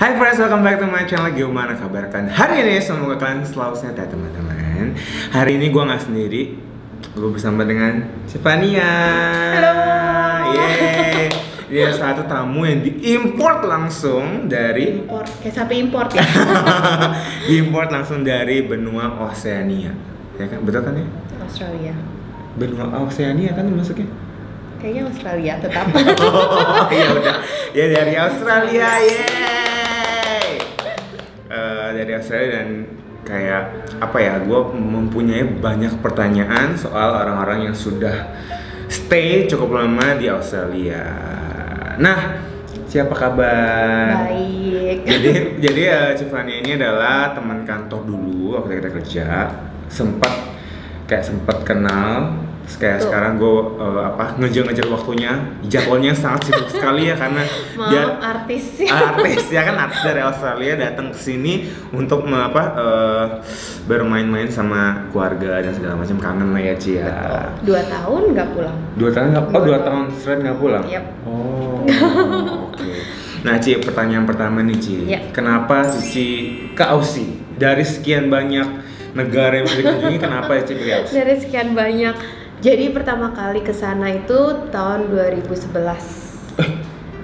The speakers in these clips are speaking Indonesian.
Hai friends, welcome back to my channel. Gimana kabar kalian hari ini? Semoga kalian selalu sehat ya teman-teman. Hari ini gue nggak sendiri, gue bersama dengan Sivania. Halo. Yeay. Dia satu tamu yang diimport langsung dari Kayak sapi import ya. diimport langsung dari benua Oseania. Ya kan, betul kan ya? Australia. Benua Oseania kan masuknya? Kayaknya Australia tetap. Oh ya udah, ya dari Australia, yeay. Dari Australia dan kayak apa ya? Gue mempunyai banyak pertanyaan soal orang-orang yang sudah stay cukup lama di Australia. Nah, siapa kabar? Baik. Jadi Sivania ini adalah teman kantor dulu waktu kita kerja. Sempat kenal. Kayak sekarang gue ngejar waktunya, jadwalnya sangat sibuk sekali ya karena dia artis ya kan, artis dari Australia datang ke sini untuk bermain-main sama keluarga dan segala macam, kangen lah ya Ci ya. 2 tahun nggak pulang. 2 tahun nggak? Oh 2 tahun straight nggak pulang? Yep. Oh oke. Nah Ci, pertanyaan pertama nih Ci, kenapa Ci ke Aussie? Dari sekian banyak negara yang bisa dikunjungi, kenapa ya Ci pilih Aussie? Dari sekian banyak. Jadi pertama kali ke sana itu tahun 2011.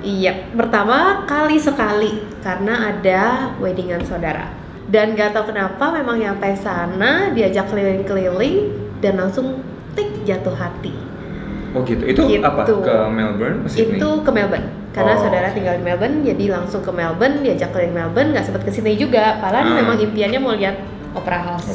Iya, pertama kali sekali karena ada weddingan saudara. Dan gak tahu kenapa memang nyampe sana diajak keliling-keliling dan langsung jatuh hati. Oh gitu. Itu apa? Ke Melbourne? Itu ke Melbourne. Karena saudara tinggal di Melbourne, jadi langsung ke Melbourne, diajak keliling Melbourne, nggak sempat ke Sydney juga. Padahal memang impiannya mau lihat Opera House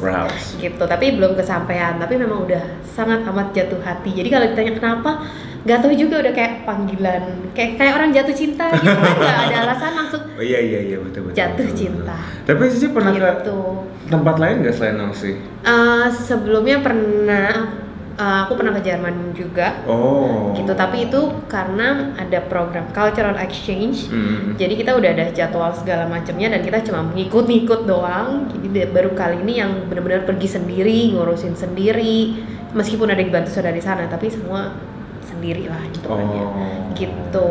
gitu, tapi belum kesampaian. Tapi memang udah sangat amat jatuh hati. Jadi kalau ditanya kenapa, nggak tahu juga, udah kayak panggilan, kayak orang jatuh cinta gitu kan, nggak ada alasan, langsung. Oh iya betul. Jatuh cinta. Tapi Cici pernah ke tempat lain nggak selain Aussie? Sebelumnya pernah. Aku pernah ke Jerman juga. Oh. Gitu, tapi itu karena ada program cultural exchange. Jadi kita udah ada jadwal segala macamnya dan kita cuma ngikut-ngikut doang. Jadi baru kali ini yang benar-benar pergi sendiri, ngurusin sendiri. Meskipun ada dibantu saudara di sana, tapi semua sendiri lah gitu kan ya. Gitu.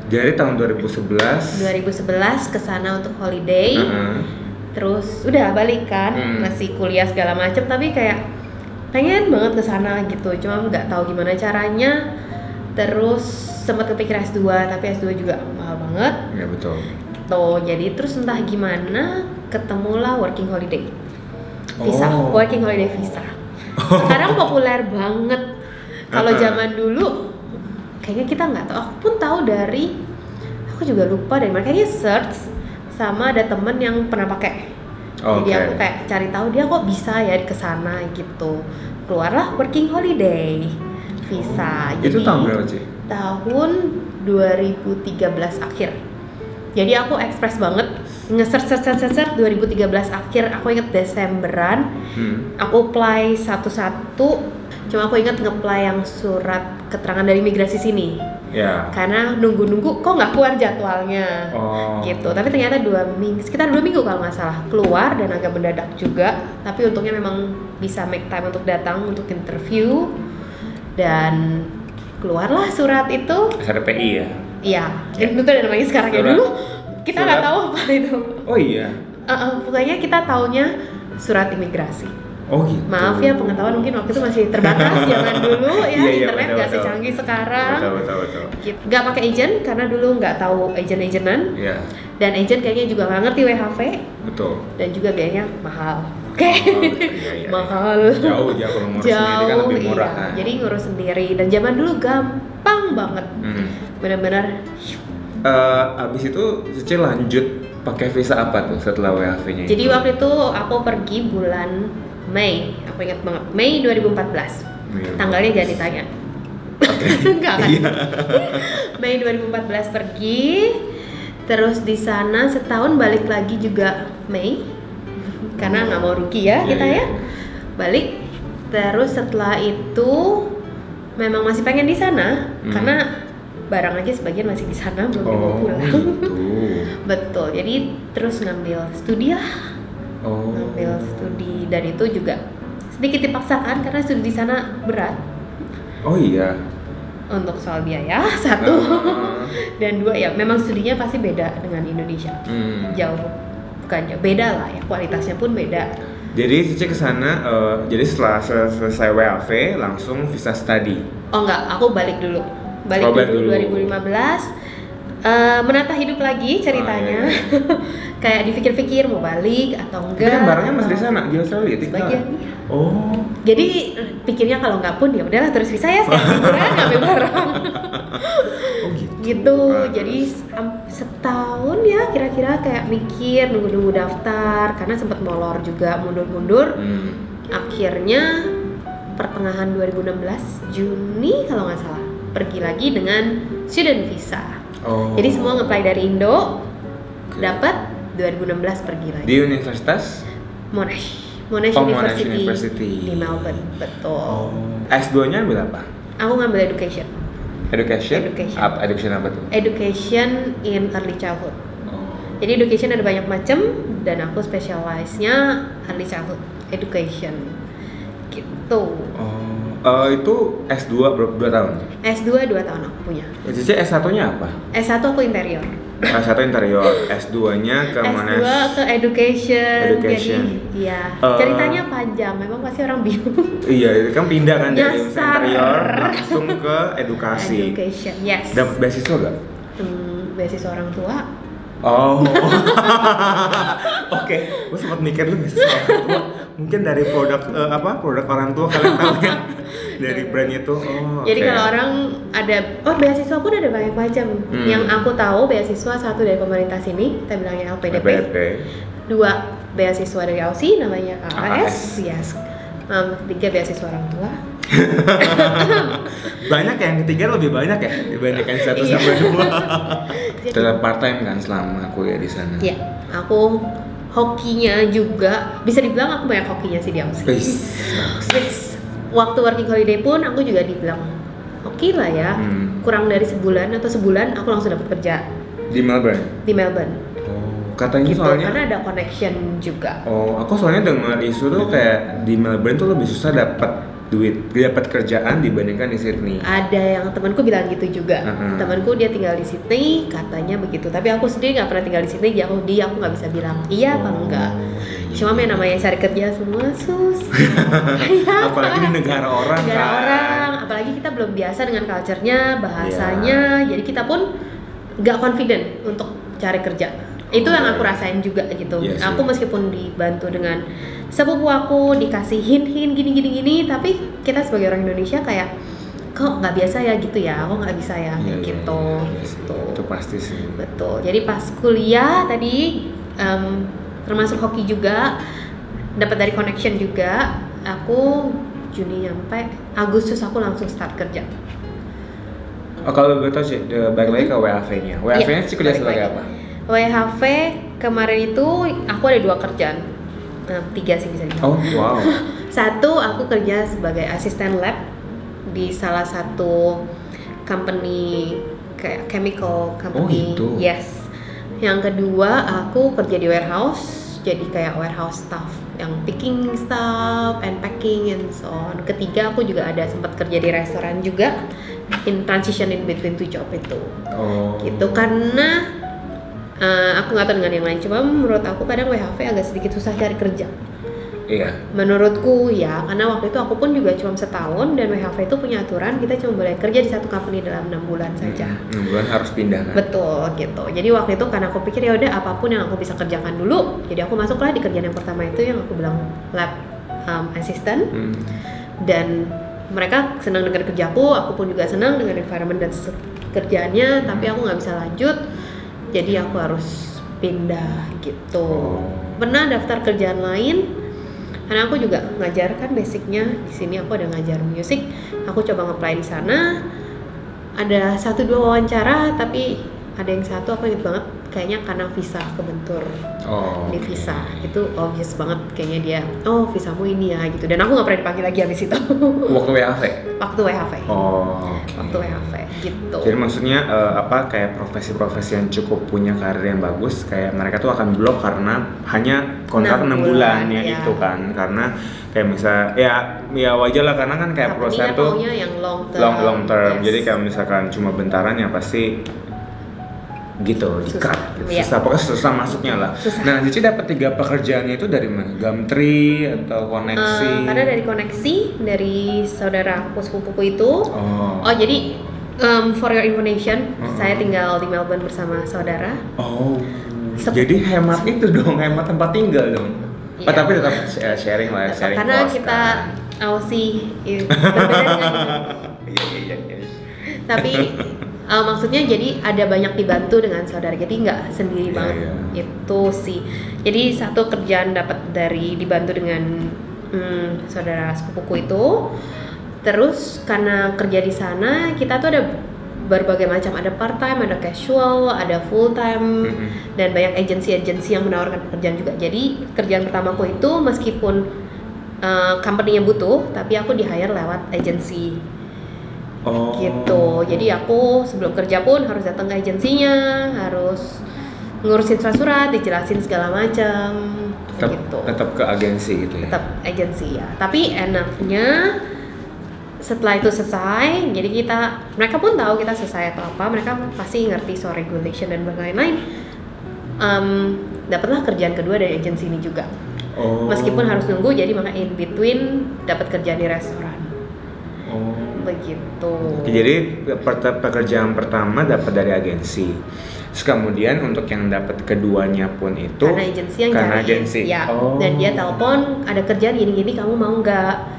Jadi tahun 2011 ke sana untuk holiday. Terus udah balik kan, masih kuliah segala macam, tapi kayak pengen banget ke sana gitu, cuma nggak tahu gimana caranya. Terus sempat kepikir S2, tapi S2 juga mahal banget. Ya betul. Gitu, jadi terus entah gimana ketemulah working holiday visa, working holiday visa. Sekarang populer banget. Kalau zaman dulu kayaknya kita nggak tahu. Aku pun tahu dari, aku juga lupa dari mana. Kayaknya search sama ada temen yang pernah pakai. Jadi aku kayak cari tahu dia kok bisa ya ke sana gitu. Keluarlah working holiday visa. Itu tahun berapa sih? Tahun 2013 akhir. Jadi aku ekspres banget nge-search 2013 akhir. Aku inget Desemberan. Aku apply satu-satu. Cuma aku inget nge-apply yang surat keterangan dari imigrasi sini. Karena nunggu-nunggu kok nggak keluar jadwalnya. Gitu. Tapi ternyata sekitar 2 minggu kalau nggak salah keluar, dan agak mendadak juga. Tapi untungnya memang bisa make time untuk datang untuk interview, dan keluarlah surat itu. SRPI ya? Iya, itu ada namanya sekarang ya. Dulu kita nggak tahu apa itu. Oh iya? Pokoknya kita taunya surat imigrasi. Oh gitu. Maaf ya, pengetahuan mungkin waktu itu masih terbatas zaman dulu ya. Internet nggak secanggih sekarang. Betul. Gitu. Nggak pakai agent karena dulu nggak tahu agentan. Dan agent kayaknya juga nggak ngerti WHV. Betul. Dan juga biayanya mahal. Mahal. Jauh kalau ngurus sendiri kan lebih murah kan. Jadi ngurus sendiri, dan zaman dulu gampang banget. Benar-benar. Abis itu Cici lanjut pakai visa apa tuh setelah WHV-nya? Jadi waktu itu aku pergi bulan Mei, aku ingat banget, Mei 2014. Tanggalnya jangan ditanya. Enggak kan? Mei 2014 pergi, terus di sana setahun, balik lagi juga Mei, karena nggak mau rugi ya kita ya. Balik, terus setelah itu memang masih pengen di sana karena barang aja sebagian masih di sana, belum dibawa pulang. Betul, jadi terus ngambil studi lah. Ngambil studi, dan itu juga sedikit dipaksakan karena studi di sana berat. Oh iya. untuk soal biaya satu, dan dua ya memang studinya pasti beda dengan Indonesia, jauh, bukan jauh, beda lah ya, kualitasnya pun beda. Jadi Cici kesana, jadi setelah selesai WAV langsung visa study? Oh enggak, aku balik dulu 2015, menata hidup lagi ceritanya. Kayak dipikir-pikir mau balik atau enggak. Tapi kan barangnya masih di sana, di Australia sebagian. Oh. Jadi pikirnya kalau nggak pun ya udahlah terus visa ya sekarang ngambil barang. Oh gitu. Gitu. Jadi setahun ya kira-kira kayak mikir nunggu daftar karena sempat molor juga mundur-mundur. Akhirnya pertengahan 2016 Juni kalau nggak salah pergi lagi dengan student visa. Jadi semua nge-apply dari Indo, dapat 2016 pergi lagi. Di universitas? Monash University di Melbourne, betul. S2-nya ambil apa? Aku ngambil education. Education apa tuh? Education in early childhood. Jadi education ada banyak macam dan aku specialize-nya early childhood education. Gitu. Itu S2 berapa 2 tahun? S2 2 tahun aku punya. Cici S1-nya apa? S1 aku interior. S1 interior, S2-nya ke mana? S2 ke education. Jadi, iya. Ceritanya panjang, memang pasti orang bingung. Iya, itu kan pindah kan dari interior langsung ke edukasi. Education, yes. Dapat beasiswa gak? Beasiswa orang tua. Oh. Oke, gue sempat mikir lu beasiswa orang tua. Mungkin dari produk produk orang tua kalian tahu ya. Dari brandnya tuh. Jadi kalau orang ada beasiswa pun ada banyak macam. Yang aku tahu beasiswa satu dari pemerintah sini, kita bilangnya LPDP. Dua beasiswa dari Aussie namanya AAS, yes. Tiga beasiswa orang tua. Banyak ya, yang ketiga lebih banyak ya dibandingkan 1 sampai 2. Tetap part time kan selama kuliah di sana. Iya, aku hokinya juga bisa dibilang aku banyak hokinya sih di Aussie. Waktu working holiday pun aku juga dibilang hoki lah ya. Kurang dari sebulan aku langsung dapat kerja di Melbourne. Katanya gitu, soalnya karena ada connection juga. Aku soalnya dengar isu tuh kayak di Melbourne tuh lebih susah dapat kerjaan dibandingkan di Sydney. Ada yang temanku bilang gitu juga. Temanku dia tinggal di Sydney, katanya begitu. Tapi aku sendiri nggak pernah tinggal di Sydney, jadi aku nggak bisa bilang iya apa enggak. Cuma yang namanya cari kerja semua apalagi di negara orang, apalagi kita belum biasa dengan culture-nya, bahasanya, jadi kita pun nggak confident untuk cari kerja. Itu yang aku rasain juga gitu. Aku meskipun dibantu dengan sepupu aku, dikasih hint gini, tapi kita sebagai orang Indonesia kayak kok nggak biasa ya gitu ya, kok nggak bisa ya gitu. Itu pasti sih. Betul. Jadi pas kuliah tadi termasuk hoki juga, dapat dari connection juga. Aku Juni nyampe, Agustus aku langsung start kerja. Kalau betul sih, balik lagi ke WHV-nya. WHV-nya sih kerja sebagai apa? WHV kemarin itu aku ada 2 kerjaan, 3 sih bisa dibilang. Wow. Satu aku kerja sebagai asisten lab di salah satu company kayak chemical company. Gitu. Yes. Yang kedua aku kerja di warehouse, jadi kayak warehouse staff yang picking stuff and packing and so on. Ketiga aku juga ada sempat kerja di restoran juga, in transition in between 2 job itu. Gitu karena aku nggak tahu dengan yang lain, cuma menurut aku kadang WHV agak sedikit susah cari kerja. Iya. Menurutku ya, karena waktu itu aku pun juga cuma setahun dan WHV itu punya aturan kita cuma boleh kerja di satu company dalam 6 bulan saja. 6 bulan harus pindah kan? Betul gitu. Jadi waktu itu karena aku pikir ya udah apapun yang aku bisa kerjakan dulu, jadi aku masuklah di kerjaan yang pertama itu yang aku bilang lab assistant. Dan mereka senang dengan kerjaku, aku pun juga senang dengan environment dan kerjaannya, tapi aku nggak bisa lanjut. Jadi aku harus pindah gitu. Pernah daftar kerjaan lain karena aku juga ngajar kan basicnya di sini, aku ada ngajar musik. Aku coba nge-apply di sana. Ada 1-2 wawancara, tapi ada yang satu aku inget banget kayaknya karena visa kebentur. Di visa itu obvious banget kayaknya dia, oh visamu ini ya gitu, dan aku nggak pernah dipanggil lagi habis itu. Waktu WHV? Waktu WHV. Okay. Waktu WHV gitu. Jadi maksudnya kayak profesi-profesi yang cukup punya karir yang bagus, kayak mereka tuh akan blok karena hanya kontrak 6 bulan ya itu kan, karena kayak misal ya wajar lah karena kan kayak perusahaan tuh yang long term. Yes. Jadi kalau misalkan cuma bentaran ya pasti gitu di-cut gitu. Susah masuknya lah. Nah, Cici dapat 3 pekerjaannya itu dari mana? Gumtree atau koneksi? Karena dari koneksi dari saudara sepupuku itu. Jadi for your information, saya tinggal di Melbourne bersama saudara. Jadi hemat itu dong, hemat tempat tinggal dong. Tapi tetap sharing lah, sharing karena cost, kita kan. Aussie berbeda dengan Iya. Tapi maksudnya jadi ada banyak dibantu dengan saudara, jadi nggak sendiri banget. Itu sih. Jadi satu kerjaan dapat dari dibantu dengan saudara sepupuku itu. Terus karena kerja di sana kita tuh ada berbagai macam, ada part time, ada casual, ada full time, dan banyak agensi-agensi yang menawarkan pekerjaan juga. Jadi kerjaan pertamaku itu meskipun company-nya butuh, tapi aku di-hire lewat agensi. Gitu. Jadi aku sebelum kerja pun harus datang ke agensinya, harus ngurusin surat-surat, dijelasin segala macam. Gitu. Tetap ke agensi gitu ya. Tetap agensi ya. Tapi enaknya setelah itu selesai, jadi mereka pun tahu kita selesai atau apa, mereka pasti ngerti soal regulation dan lain-lain. Dapatlah kerjaan kedua dari agensi ini juga. Meskipun harus nunggu, jadi maka in between dapat kerjaan di restoran. Begitu. Jadi pekerjaan pertama dapat dari agensi. Terus kemudian untuk yang dapat keduanya pun itu karena agensi yang cari. Ya. Dan dia telepon, ada kerjaan gini-gini, kamu mau nggak?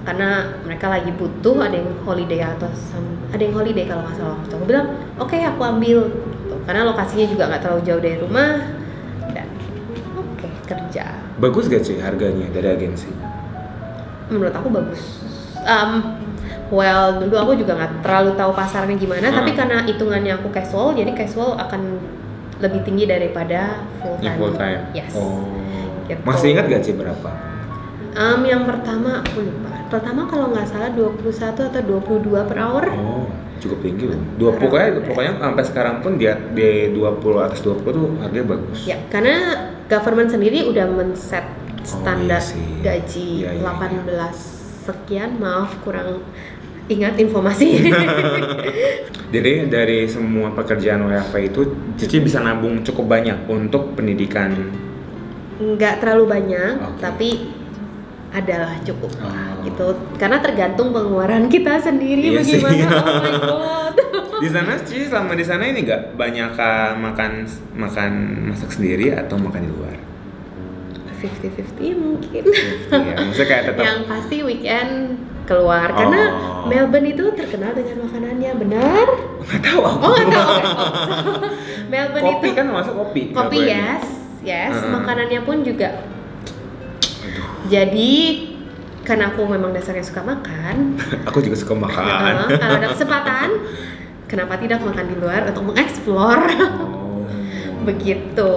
Karena mereka lagi butuh, ada yang holiday ada yang holiday kalau nggak salah. Aku bilang oke, aku ambil gitu. Karena lokasinya juga nggak terlalu jauh dari rumah, dan kerja. Bagus gak sih harganya dari agensi? Menurut aku bagus. Dulu aku juga nggak terlalu tahu pasarnya gimana, tapi karena hitungannya aku casual, jadi casual akan lebih tinggi daripada full time. Yes. Gitu. Masih ingat gak sih berapa? Yang pertama aku lupa. Pertama kalau nggak salah 21 atau 22 per hour. Cukup tinggi loh. Pokoknya sampai sekarang pun dia di 20 atas 20 tuh harganya bagus. Ya, karena government sendiri udah men-set standar gaji 18 sekian. Maaf kurang ingat informasi. Jadi dari semua pekerjaan WFH itu Cici bisa nabung cukup banyak untuk pendidikan? Nggak terlalu banyak, tapi adalah cukup gitu, karena tergantung pengeluaran kita sendiri bagaimana. Oh my god. Di sana Cici selama di sana ini nggak banyak makan masak sendiri atau makan di luar? 50-50 mungkin. Ya, maksudnya kayak tetap yang pasti weekend keluar, karena Melbourne itu terkenal dengan makanannya, benar? Nggak tahu aku. Nggak tahu. Melbourne kopi itu kan masuk kopi. Yes. Makanannya pun juga. Jadi karena aku memang dasarnya suka makan. Aku juga suka makan. Kalau ada kesempatan, kenapa tidak makan di luar untuk mengeksplor? Begitu.